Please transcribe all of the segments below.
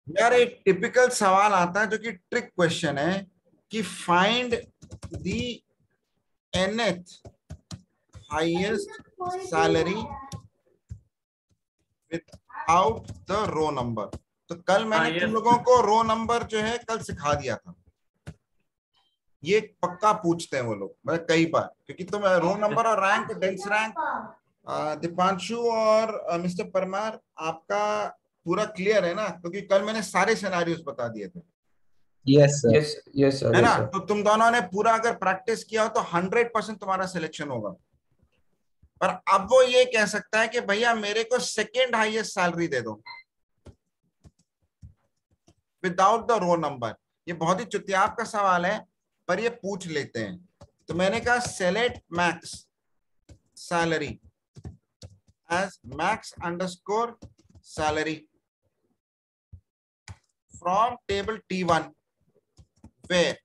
यार एक टिपिकल सवाल आता है जो कि ट्रिक क्वेश्चन है कि find the nth highest salary without the row number. तो कल हाँ मैंने तुम यस लोगों को रो नंबर जो है कल सिखा दिया था। ये पक्का पूछते हैं वो लोग, मतलब कई बार, क्योंकि तुम रो नंबर और रैंक, डेंस रैंक, दीपांशु और मिस्टर परमार, आपका पूरा क्लियर है ना? क्योंकि कल मैंने सारे सिनेरियोस बता दिए थे, yes sir. Yes yes sir है ना? Yes sir. तो तुम दोनों ने पूरा अगर प्रैक्टिस किया हो तो 100% तुम्हारा सिलेक्शन होगा। पर अब वो ये कह सकता है कि भैया मेरे को सेकेंड हाईएस्ट सैलरी दे दो विदाउट द रो नंबर। ये बहुत ही चुतियाब का सवाल है, पर ये पूछ लेते हैं। तो मैंने कहा select max salary as max underscore salary from table T1 where.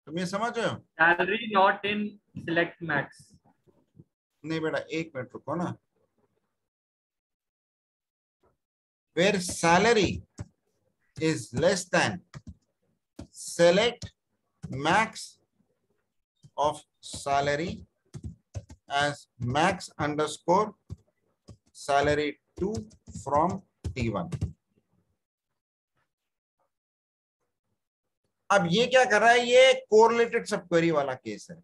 तुम ये समझ रहे हो? Salary not in select max. नहीं बेटा, एक मिनट रुको ना। Where salary is less than select max of salary as max underscore salary 2 from T1। अब ये क्या कर रहा है? ये कोरिलेटेड सब क्वेरी वाला केस है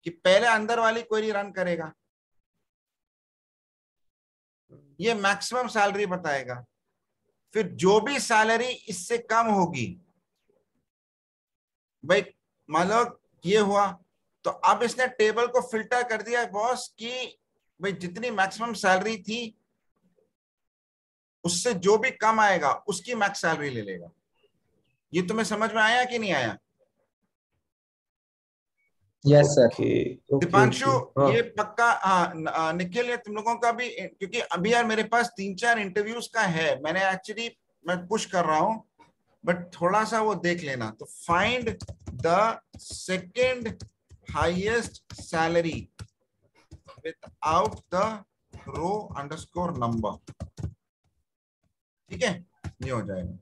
कि पहले अंदर वाली क्वेरी रन करेगा, ये मैक्सिमम सैलरी बताएगा, फिर जो भी सैलरी इससे कम होगी, भाई मान लो ये हुआ, तो अब इसने टेबल को फिल्टर कर दिया बॉस कि भाई जितनी मैक्सिमम सैलरी थी उससे जो भी कम आएगा उसकी मैक्स सैलरी ले लेगा। ये तुम्हें समझ में आया कि नहीं आया? Yes sir. Okay okay Deepanshu, okay हाँ। ये पक्का? हाँ निखिल, ये तुम लोगों का भी, क्योंकि अभी यार मेरे पास 3-4 इंटरव्यूज का है, मैंने एक्चुअली मैं पुश कर रहा हूं, बट थोड़ा सा वो देख लेना। तो find the second highest salary without the row underscore number. ठीक है, ये हो जाएगा।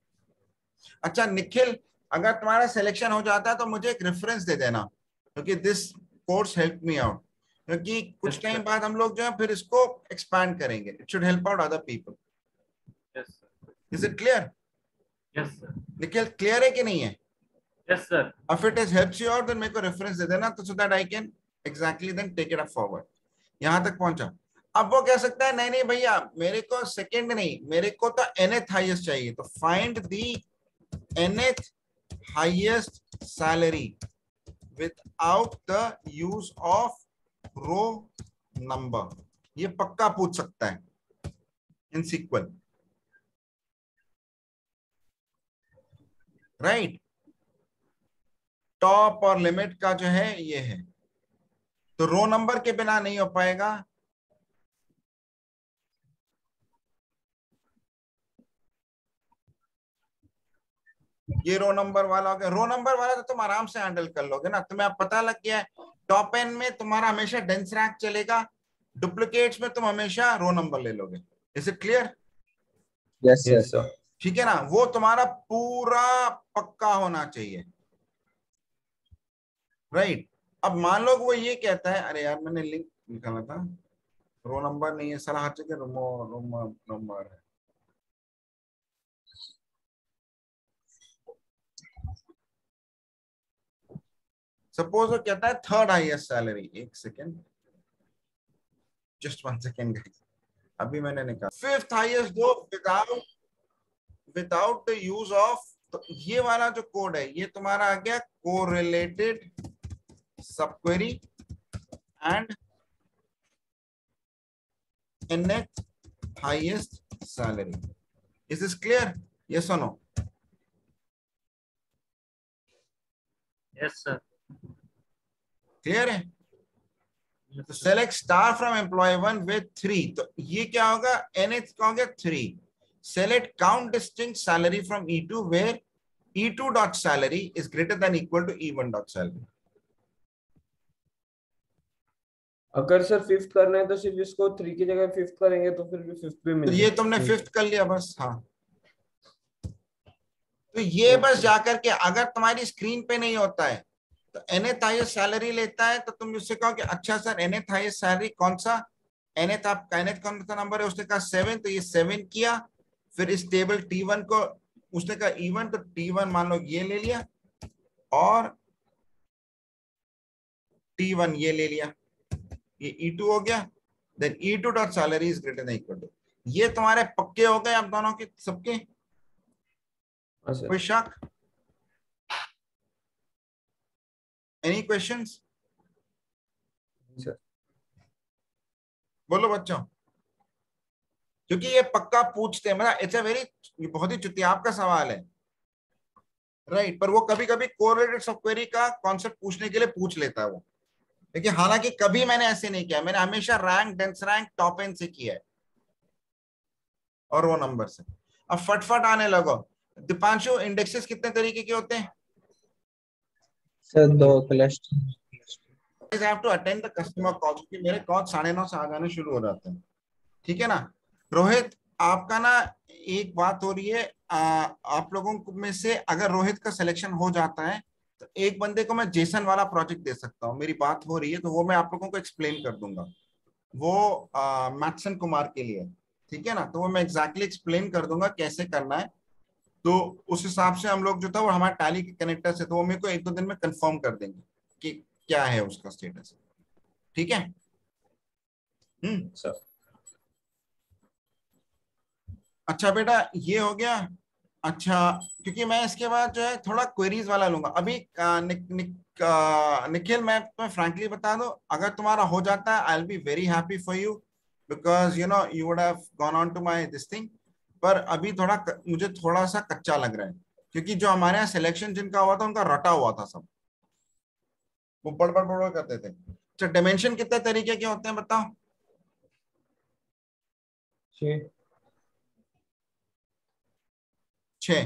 अच्छा निखिल, अगर तुम्हारा सिलेक्शन हो जाता है तो मुझे एक रेफरेंस दे देना, क्योंकि this course help me out. क्योंकि कुछ यस टाइम सर बाद हम लोग जो है फिर इसको एक्सपैंड करेंगे। It should help out other people. Yes sir is it clear? Yes sir Nikhil clear है कि नहीं है? Yes sir. If it is helps you out then मेरे को रेफरेंस दे देना, तो so that I can exactly then take it up forward. यहां तक पहुंचा। अब वो कह सकता है नहीं नहीं भैया, मेरे को सेकंड नहीं, मेरे को तो nth हाईएस्ट चाहिए। तो find the nth highest salary without the use of row number। ये पक्का पूछ सकता है इन सीक्वल, राइट? टॉप और लिमिट का जो है ये है, तो रो नंबर के बिना नहीं हो पाएगा। ये रो नंबर वाला हो गया। रो नंबर वाला तो तुम आराम से हैंडल कर लोगे ना, तुम्हें अब पता लग गया है। टॉप एन में तुम्हारा हमेशा डेंस रैंक चलेगा, डुप्लीकेट्स में तुम हमेशा रो नंबर ले लोगे। Is it clear? Yes yes sir. Sir. ठीक है ना? वो तुम्हारा पूरा पक्का होना चाहिए, राइट? अब मान लो वो ये कहता है, अरे यार मैंने लिंक निकाला था, रो नंबर नहीं है सारा, हर जगह रोमो रोमो नंबर है। सपोज वो कहता है थर्ड हाईएस्ट सैलरी, एक सेकेंड, जस्ट 1 सेकेंड गाइस, अभी मैंने निकाला फिफ्थ हाईएस्ट दो without without the use of. तो ये वाला जो कोड है ये तुम्हारा आ गया कोरिलेटेड सब query and nth highest salary। Is this clear? Yes or no? Yes sir. Clear है? तो select star from employ 1 with 3। तो ये क्या होगा? nth का हो गया 3। Select count distinct salary from E2 where E2 dot salary is greater than equal to E1 dot salary. अगर सर फिफ्थ करना है तो सिर्फ इसको 3 की जगह फिफ्थ करेंगे तो फिर भी फिफ्थ भी तो मिल ये तुमने फिफ्थ कर लिया बस। हाँ, तो ये बस जाकर के अगर तुम्हारी स्क्रीन पे नहीं होता है तो एनएथ हाईएस्ट सैलरी लेता है तो तुम उससे कहो कि अच्छा सर एनएथ हाईएस्ट सैलरी कौन सा, एनएथ आपका एनएथ कौन सा नंबर है, उसने कहा 7, तो ये 7 किया। फिर इस टेबल T1 को उसने कहा इवन, तो T1 मान लो ये ले लिया और T1 ये ले लिया, ये E2 हो गया। Then E2 dot salary is greater than equal to, ये तुम्हारे पक्के हो गए आप दोनों के सबके। हाँ सर। कोई शक? Any questions? सर बोलो बच्चों, क्योंकि ये पक्का पूछते हैं, मतलब इट्स अ वेरी, बहुत ही चुतियाब का सवाल है, राइट? पर वो कभी कभी कोरिलेटेड सब क्वेरी का कॉन्सेप्ट पूछने के लिए पूछ लेता है वो, लेकिन हालांकि कभी मैंने ऐसे नहीं किया, मैंने हमेशा rank, dense rank, top and से किया है और वो नंबर से। अब फटफट आने लगो। दीपांशु, इंडेक्सेस कितने तरीके के होते हैं? Sir 2 cluster. I have to attend the customer call, क्योंकि मेरे कॉल 9:30 से आ जाने शुरू हो जाते हैं, ठीक है ना? रोहित, आपका ना एक बात हो रही है, आप लोगों में से अगर रोहित का सिलेक्शन हो जाता है तो एक बंदे को मैं जेसन वाला प्रोजेक्ट दे सकता हूँ, मेरी बात हो रही है, तो वो मैं आप लोगों को एक्सप्लेन कर दूंगा, वो मैथसन कुमार के लिए, ठीक है ना? तो वो मैं एग्जैक्टली एक्सप्लेन कर दूंगा कैसे करना है, तो उस हिसाब से हम लोग जो था वो हमारे टैली के कनेक्टर से, तो वो मेरे को 1-2 दिन में कंफर्म कर देंगे कि क्या है उसका स्टेटस, ठीक है? सर। अच्छा बेटा, ये हो गया। अच्छा, क्योंकि मैं इसके बाद जो है थोड़ा क्वेरीज वाला लूंगा अभी। निखिल, मैं तुम्हें फ्रैंकली बता दूं, अगर तुम्हारा हो जाता है I will be very happy for you, because you know you would have gone on to my this thing. पर अभी मुझे थोड़ा सा कच्चा लग रहा है, क्योंकि जो हमारे यहाँ सिलेक्शन जिनका हुआ था उनका रटा हुआ था सब, वो बड़बड़ करते थे। अच्छा, डायमेंशन कितने तरीके के होते हैं बताओ? 6। 6।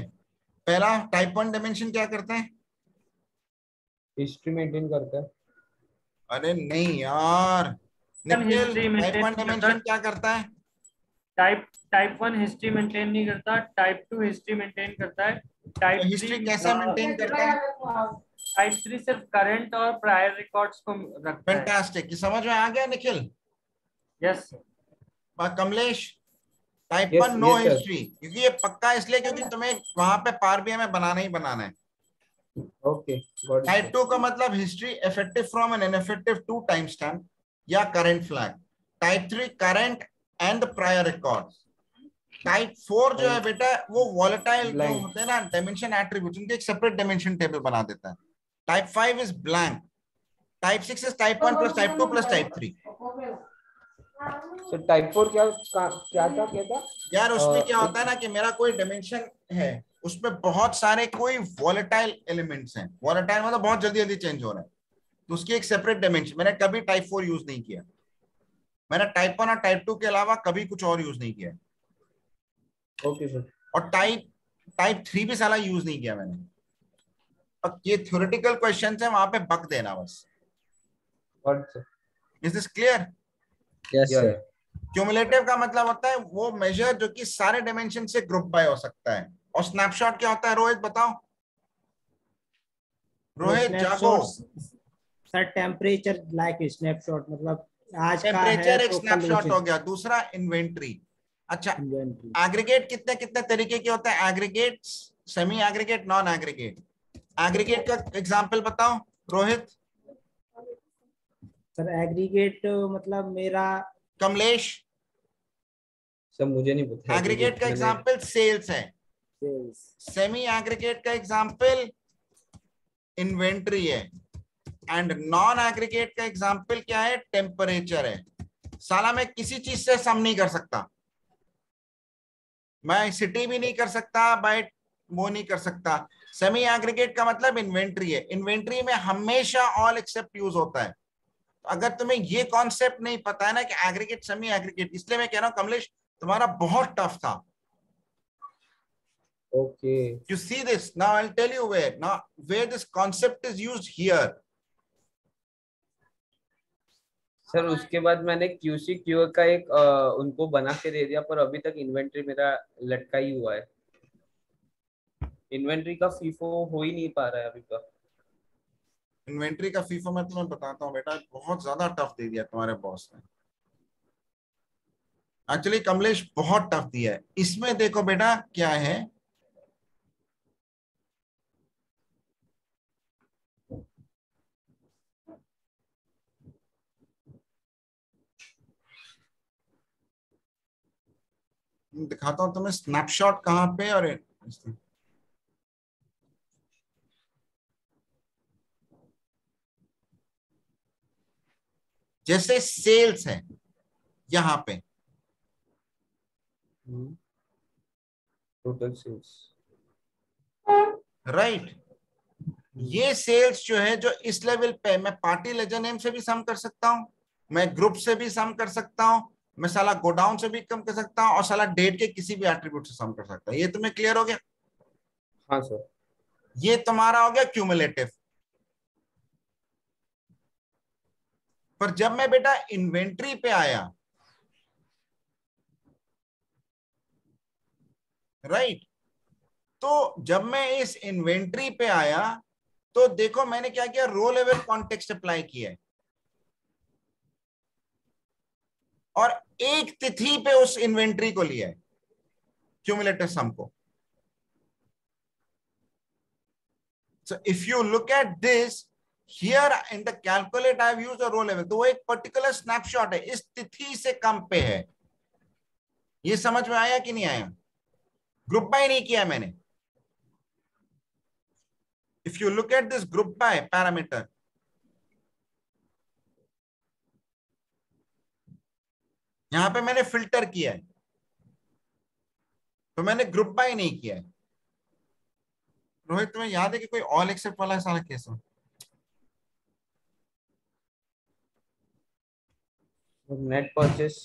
पहला टाइप 1 डायमेंशन क्या करते हैं? हिस्ट्री मेंटेन करता है। अरे नहीं यार निखिल, हिस्ट्री टाइप मेंटेन 1 नहीं करता। डायमेंशन क्या करता है? टाइप 1 हिस्ट्री मेंटेन नहीं करता, टाइप 2 हिस्ट्री मेंटेन करता है, टाइप हिस्ट्री 3 कैसे मेंटेन करता है? टाइप 3 सिर्फ करंट और प्रायर रिकॉर्ड्स को रखता है। फैंटास्टिक, समझ में आ गया Nikhil? Yes Kamlesh, type Yes, 1 no yes, sir. History, क्योंकि ये पक्का इसलिए क्योंकि तुम्हें वहां पे पावर बीआई में बनाना ही बनाना है। Okay, got it, type sir. 2 का मतलब history effective from an ineffective to time stamp या current flag. Type 3 current and prior record. Type 4 जो है बेटा वो वॉलेटाइल जो Blank. होते हैं ना डायमेंशन एट्रीब्यूट्स, उनके एक सेपरेट डायमेंशन टेबल बना देता है। Type 5 is blank. Type 6 is type 1 plus type 2 plus type 3। So type 4 क्या था? यार उसमें क्या होता है ना कि मेरा कोई डायमेंशन है, उसमें बहुत सारे कोई वॉलेटाइल एलिमेंट्स हैं, वॉलेटाइल मतलब बहुत जल्दी जल्दी चेंज हो रहा है, तो उसकी एक सेपरेट डायमेंशन। मैंने कभी टाइप 4 यूज नहीं किया, मैंने टाइप 1 और टाइप 2 के अलावा कभी कुछ और यूज नहीं किया। Okay, sir. और टाइप 3 भी साला यूज नहीं किया मैंने। अब ये थ्योरेटिकल क्वेश्चन है, वहां पे बक देना बस। Got it, sir. Is this clear? Yes, Yeah, sir. yeah. Cumulative का मतलब होता है वो मेजर जो कि सारे डायमेंशन से ग्रुप बाय हो सकता है। और स्नैपशॉट क्या होता है रोहित बताओ? रोहित जागो। सर टेम्परेचर लाइक स्नैपशॉट, मतलब आज का है टेम्परेचर एक तो कल स्नैपशॉट हो गया। दूसरा इन्वेंट्री। अच्छा, एग्रीगेट कितने कितने तरीके के होते हैं? Aggregate, semi aggregate, non aggregate. Aggregate का एग्जांपल बताओ रोहित। सर एग्रीगेट मतलब मेरा कमलेश, सर मुझे नहीं पता। एग्रीगेट का एग्जांपल सेल्स है। सेमी एग्रीगेट का एग्जांपल इन्वेंट्री है। एंड नॉन एग्रीगेट का एग्जांपल क्या है? टेम्परेचर है। साला मैं किसी चीज से सम नहीं कर सकता, मैं सिटी भी नहीं कर सकता, बाय वो नहीं कर सकता। सेमी एग्रीगेट का मतलब इन्वेंट्री है। इन्वेंट्री में हमेशा ऑल एक्सेप्ट यूज होता है। तो अगर तुम्हें ये कॉन्सेप्ट नहीं पता है ना कि एग्रीगेट सेमी एग्रीगेट, इसलिए मैं कह रहा हूं कमलेश तुम्हारा बहुत टफ था। Okay. You see this now, I'll tell you where this concept is used here. Sir उसके बाद मैंने क्यूसी क्यूए का एक उनको बना के दे दिया, पर अभी तक इन्वेंट्री मेरा लटका ही हुआ है। इन्वेंट्री का फीफो हो ही नहीं पा रहा है अभी तक। इन्वेंट्री का फीफो मैं तुम्हें बताता हूँ बेटा, बहुत ज्यादा टफ दे दिया तुम्हारे बॉस ने। एक्चुअली कमलेश बहुत टफ दिया है इसमें। देखो बेटा क्या है, दिखाता हूं तुम्हें स्नैपशॉट कहां पे। और जैसे सेल्स है यहां पे, टोटल सेल्स, राइट। ये सेल्स जो है, जो इस लेवल पे, मैं पार्टी लेजर नेम से भी सम कर सकता हूं, मैं ग्रुप से भी सम कर सकता हूं, मैं साला गोडाउन से भी कम कर सकता हूं, और साला डेट के किसी भी एट्रीब्यूट से सम कर सकता हूं। ये तुम्हें क्लियर हो गया? हाँ सर। ये तुम्हारा हो गया क्यूमुलेटिव। पर जब मैं बेटा इन्वेंट्री पे आया, राइट, तो जब मैं इस इन्वेंट्री पे आया तो देखो मैंने क्या किया, रो लेवल कॉन्टेक्स्ट अप्लाई किया है, और एक तिथि पे उस इन्वेंट्री को लिया है, क्यूमुलेटिव सम को। So if you look at this here in the calculate, I have used a row level, तो वो एक पर्टिकुलर स्नैपशॉट है, इस तिथि से कम पे है। ये समझ में आया कि नहीं आया? ग्रुप बाय नहीं किया मैंने। If you look at this group by parameter, यहां पे मैंने फिल्टर किया है, तो मैंने ग्रुप बाय नहीं किया है। रोहित तुम्हें याद है कि कोई ऑल एक्सेप्ट वाला सारा केस हो? Net purchase.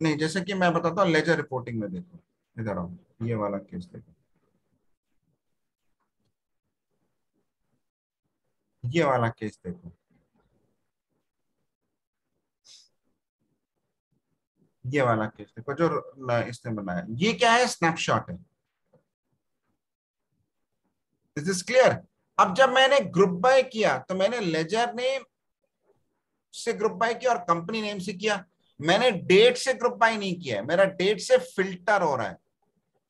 नहीं, जैसे कि मैं बताता हूँ लेजर रिपोर्टिंग में, देखो इधर आओ, ये वाला केस देखो, ये वाला केस देखो, ये वाला केस देखो जो इसने बनाया। ये क्या है? स्नैपशॉट है। This is clear. अब जब मैंने ग्रुप बाय किया तो मैंने लेजर नेम से ग्रुप बाय किया और कंपनी नेम से किया, मैंने डेट से ग्रुप बाय नहीं किया है, मेरा डेट से फिल्टर हो रहा है।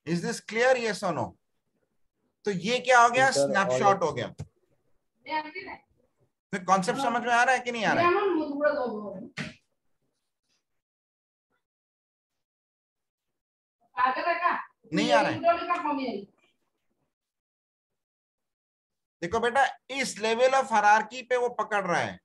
Is this clear? यस और नो? तो ये क्या हो गया? फिल्टर ऑल स्नैपशॉट हो गया। तो कॉन्सेप्ट समझ में आ रहा है कि नहीं आ रहा है? नहीं आ रहा है? देखो बेटा, इस लेवल ऑफ हायरार्की पे वो पकड़ रहा है।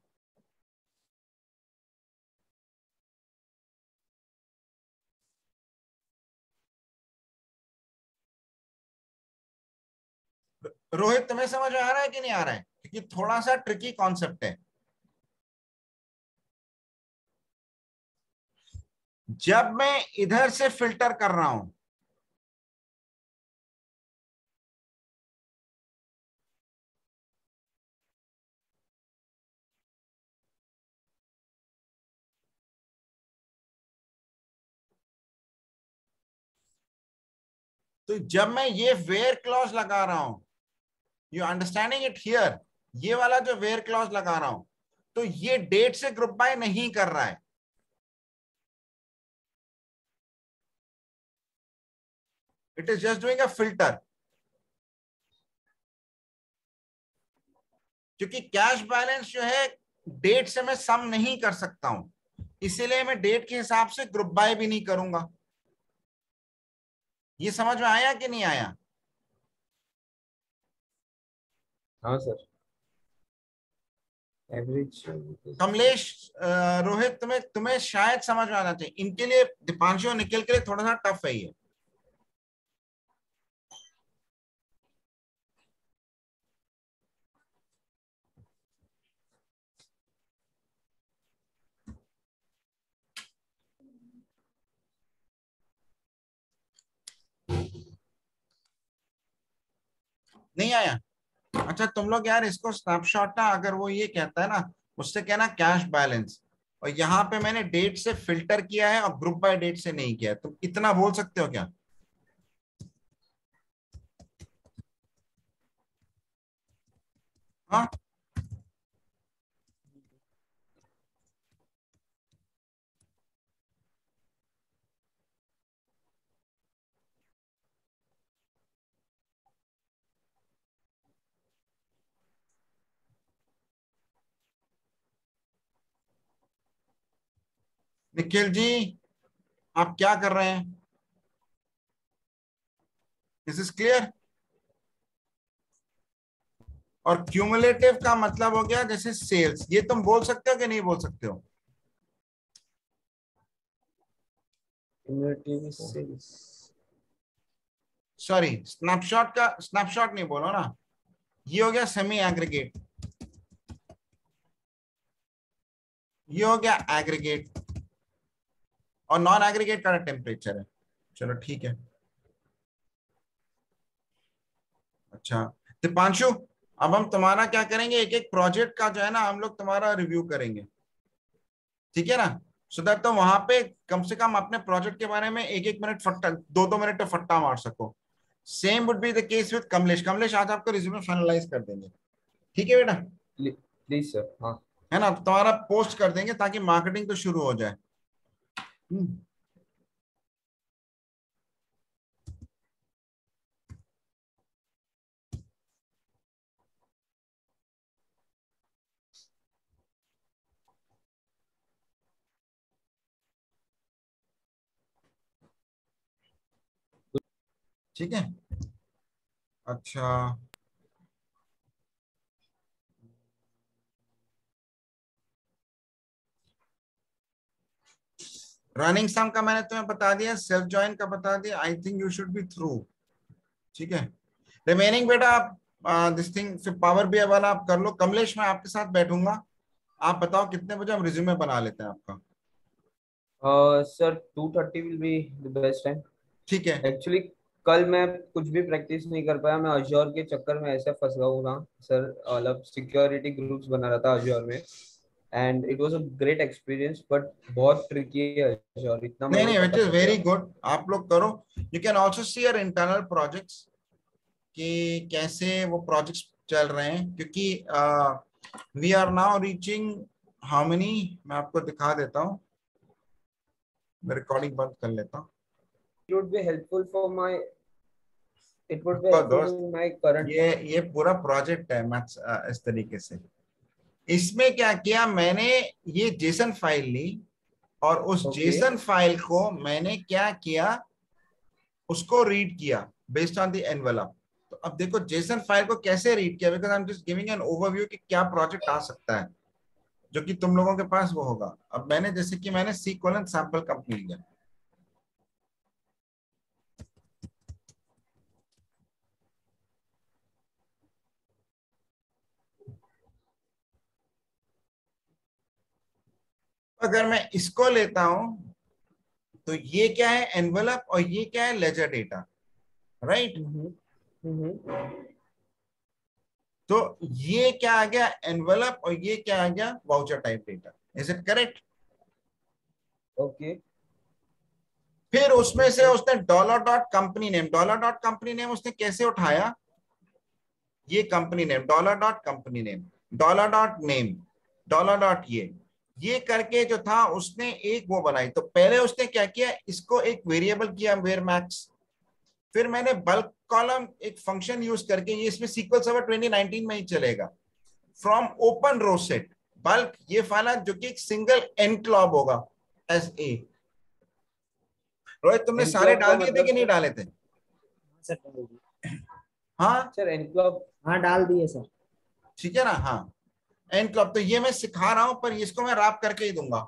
रोहित तुम्हें समझ में आ रहा है कि नहीं आ रहा है? क्योंकि थोड़ा सा ट्रिकी कॉन्सेप्ट है। जब मैं इधर से फिल्टर कर रहा हूं, तो जब मैं ये वेयर क्लॉज लगा रहा हूं, यू अंडरस्टैंडिंग इट हियर, ये वाला जो वेयर क्लॉज लगा रहा हूं, तो ये डेट से ग्रुप बाय नहीं कर रहा है, it is just doing a filter. क्योंकि कैश बैलेंस जो है डेट से मैं सम नहीं कर सकता हूं, इसीलिए मैं डेट के हिसाब से ग्रुप बाय भी नहीं करूंगा। ये समझ में आया कि नहीं आया? हाँ सर। एवरेज। कमलेश, रोहित, तुम्हें तुम्हें शायद समझ में आना चाहिए। इनके लिए, दीपांशु और निखिल के लिए थोड़ा सा टफ है ये। नहीं आया? अच्छा तुम लोग यार इसको स्नैपशॉट ना, अगर वो ये कहता है ना, उससे कहना कैश बैलेंस, और यहाँ पे मैंने डेट से फिल्टर किया है और ग्रुप बाय डेट से नहीं किया है। तुम इतना बोल सकते हो क्या? हाँ, निखिल जी आप क्या कर रहे हैं? This is clear. और क्यूमुलेटिव का मतलब हो गया जैसे सेल्स, ये तुम बोल सकते हो कि नहीं बोल सकते हो? cumulative sales. सॉरी, स्नैपशॉट का स्नैपशॉट नहीं बोलो ना, ये हो गया सेमी एग्रीगेट, ये हो गया एग्रीगेट, और नॉन एग्रीगेट का टेम्परेचर है। चलो ठीक है। अच्छा दीपांशु, अब हम तुम्हारा क्या करेंगे, एक एक प्रोजेक्ट का जो है ना हम लोग तुम्हारा रिव्यू करेंगे, ठीक है ना? सो दैट तो वहां पे कम से कम अपने प्रोजेक्ट के बारे में एक एक मिनट फट्टा, दो दो मिनट तो फट्टा मार सको। Same would be the case with Kamlesh. Kamlesh आज आपका रिज्यूमे फाइनलाइज कर देंगे, ठीक है बेटा? Please sir. हाँ है ना, तो तुम्हारा पोस्ट कर देंगे ताकि मार्केटिंग तो शुरू हो जाए। हम्म, ठीक है। अच्छा रनिंग सम का मैंने तुम्हें बता दिया, सेल्फ ज्वाइन का बता दिया, I think you should be through, ठीक है। रिमेनिंग बेटा आप दिस थिंग फिर पावर बीआई वाला आप कर लो। कमलेश मैं आपके साथ बैठूंगा, आप बताओ कितने बजे हम रिज्यूमे बना लेते हैं आपका? Sir 2:30 will be the best time. ठीक है। एक्चुअली कल मैं कुछ भी प्रैक्टिस नहीं कर पाया, मैं अज्योर के चक्कर में ऐसे फंस गया हूँ ना सर। मतलब सिक्योरिटी ग्रुप्स बना रहा था अज्योर में, and it was a great experience, but बहुत ट्रिकी है अज्योर, इतना नहीं मेरे को नहीं, विच पता इज चल वेरी गया। गुड, आप लोग करो। You can also see your internal projects कि कैसे वो प्रोजेक्ट्स चल रहे हैं, क्योंकि we are now reaching how many, मैं आपको दिखा देता हूँ, मैं रिकॉर्डिंग बंद कर लेता हूँ। It would be helpful for my it would be आपका helpful दोस्त, in my current. ये पूरा प्रोजेक्ट है मैथ्स इस तरीके से। इसमें क्या किया मैंने, ये जेसन फाइल ली और उस ओके जेसन फाइल को मैंने क्या किया, उसको रीड किया बेस्ड ऑन द एनवेलप। तो अब देखो जेसन फाइल को कैसे रीड किया, because I am just giving an overview कि क्या प्रोजेक्ट आ सकता है जो कि तुम लोगों के पास वो होगा। अब मैंने जैसे कि मैंने सी कोलन सैंपल कंपनी लिया, अगर मैं इसको लेता हूं तो ये क्या है एनवेलप और ये क्या है लेजर डेटा, राइट? तो ये क्या आ गया एनवेलप और ये क्या आ गया voucher type data, is it correct? Okay फिर उसमें से उसने dollar dot company name, dollar dot company name उसने कैसे उठाया, ये company name dollar dot company name, dollar dot name, dollar dot ये करके जो था उसने एक वो बनाई। तो पहले उसने क्या किया, इसको एक वेरिएबल किया वेयर मैक्स, फिर मैंने बल्क कॉलम एक फंक्शन यूज करके, ये इसमें सीक्वल सर्वर 2019 में ही चलेगा, from open row set bulk ये फाइल जो कि एक सिंगल एनक्लॉब होगा एस ए। रोहित तुमने सारे एनक्लॉब का डाल दिए थे मतलब कि नहीं सर? डाले थे? सर डाल दिए। हाँ सर एनक्लॉब, हाँ डाल दिए सर। ठीक है ना। हाँ एनक्लॉब तो ये मैं सिखा रहा हूं पर इसको मैं रैप करके ही दूंगा।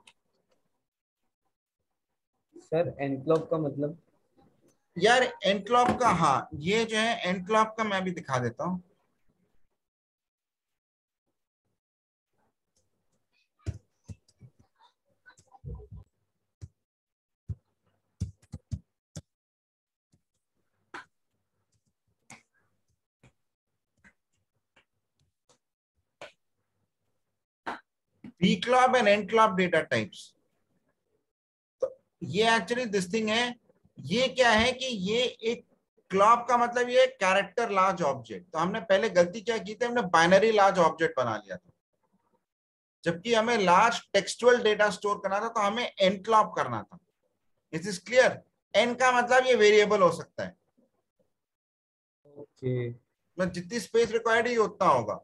सर एनक्लॉब का मतलब? यार एनक्लॉब का, हाँ ये जो है एनक्लॉब का मैं भी दिखा देता हूँ। bclob and enclob data types. तो ये एक्चुअली दिस थिंग है, ये क्या है कि ये एक क्लॉब का मतलब ये कैरेक्टर लार्ज ऑब्जेक्ट। तो हमने पहले गलती क्या की थी, हमने बाइनरी लार्ज ऑब्जेक्ट बना लिया था, जबकि हमें लार्ज टेक्सचुअल डेटा स्टोर करना था, तो हमें एनक्लॉब करना था। It is clear? एन का मतलब ये वेरिएबल हो सकता है, ओके मतलब जितनी स्पेस रिक्वायर्ड है उतना होगा।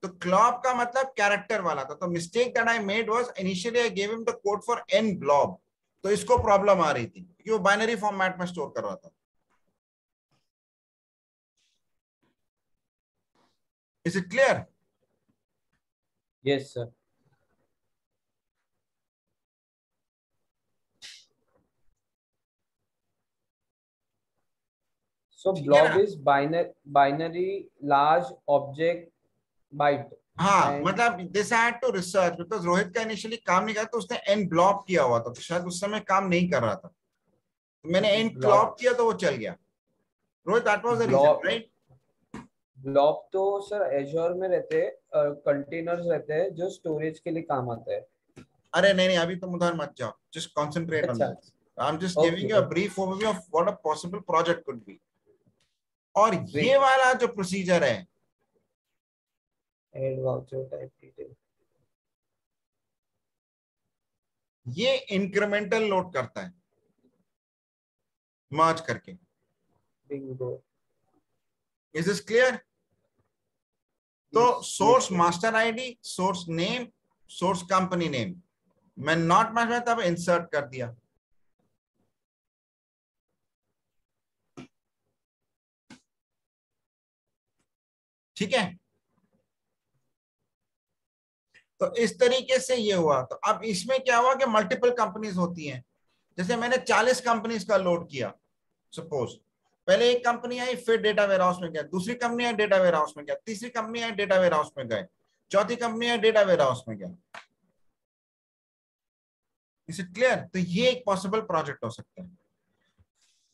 तो क्लॉब का मतलब कैरेक्टर वाला था। तो mistake that I made was initially I gave him the code for an blob, तो इसको प्रॉब्लम आ रही थी क्योंकि वो बाइनरी फॉर्मेट में स्टोर कर रहा था। Is it clear? Yes sir. So ठीक है blob ना? is binary large object byte. हाँ, And मतलब this I had to research because Rohit का इनिशियली काम नहीं किया, तो उसने एन ब्लॉब किया हुआ था, तो शायद उस समय काम नहीं कर रहा था, तो मैंने एन क्लॉब blob किया तो वो चल गया। Rohit, that was the reason, blob right? blob तो सर एज्योर में रहते हैं, कंटेनर्स रहते हैं जो स्टोरेज के लिए काम आते हैं। अरे नहीं नहीं, अभी तुम उधर मत जाओ, जस्ट कॉन्सेंट्रेट ऑन अच्छा this. I am just okay giving you a brief overview of what a possible project could be. और ये ग्रेट। वाला जो प्रोसीजर है, एड वाउचर टाइप डिटेल। ये इंक्रीमेंटल लोड करता है मर्ज करके। बिंगो। Is this clear? तो source sir. Master ID, source name, source company name, मैं नॉट मैच में तब इंसर्ट कर दिया। ठीक है, तो इस तरीके से ये हुआ। तो अब इसमें क्या हुआ कि मल्टीपल कंपनीज होती हैं। जैसे मैंने 40 कंपनीज का लोड किया, सपोज पहले एक कंपनी आई, फिर डेटा वेयर हाउस में गया, दूसरी कंपनी आई डेटा वेयर हाउस में गया, तीसरी कंपनी आई डेटा वेयर हाउस में गए, चौथी कंपनी आई डेटा वेयर हाउस में गया। Is it clear? तो ये एक पॉसिबल प्रोजेक्ट हो सकता है।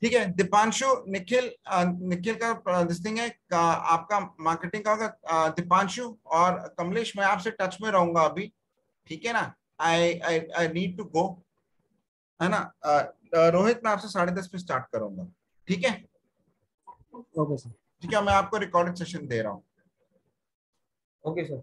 ठीक है, दीपांशु, निखिल, निखिल का दिस थिंग है, आपका मार्केटिंग का होगा। दीपांशु और कमलेश, मैं आपसे टच में रहूंगा अभी, ठीक है ना? आई आई आई नीड टू गो, है ना? रोहित, मैं आपसे 10:30 पे स्टार्ट करूंगा, ठीक है? Okay sir. ठीक है, मैं आपको रिकॉर्डेड सेशन दे रहा हूँ। Okay sir.